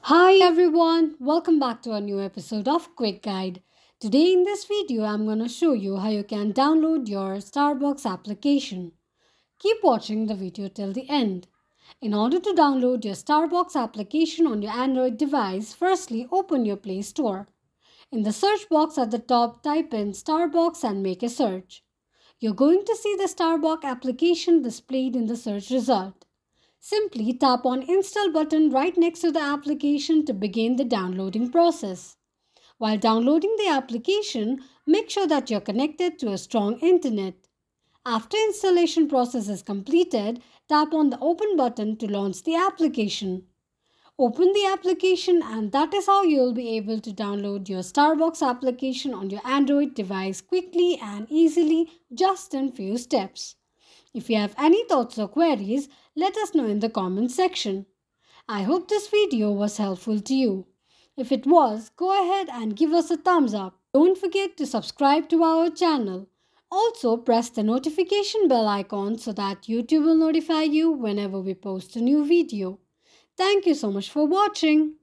Hi everyone, welcome back to a new episode of Quick Guide. Today in this video, I'm going to show you how you can download your Starbucks application. Keep watching the video till the end. In order to download your Starbucks application on your Android device, firstly open your Play Store. In the search box at the top, type in Starbucks and make a search. You're going to see the Starbucks application displayed in the search result. Simply tap on Install button right next to the application to begin the downloading process. While downloading the application, make sure that you're connected to a strong internet. After installation process is completed, tap on the Open button to launch the application. Open the application and that is how you'll be able to download your Starbucks application on your Android device quickly and easily just in few steps. If you have any thoughts or queries, let us know in the comments section. I hope this video was helpful to you. If it was, go ahead and give us a thumbs up. Don't forget to subscribe to our channel. Also, press the notification bell icon so that YouTube will notify you whenever we post a new video. Thank you so much for watching.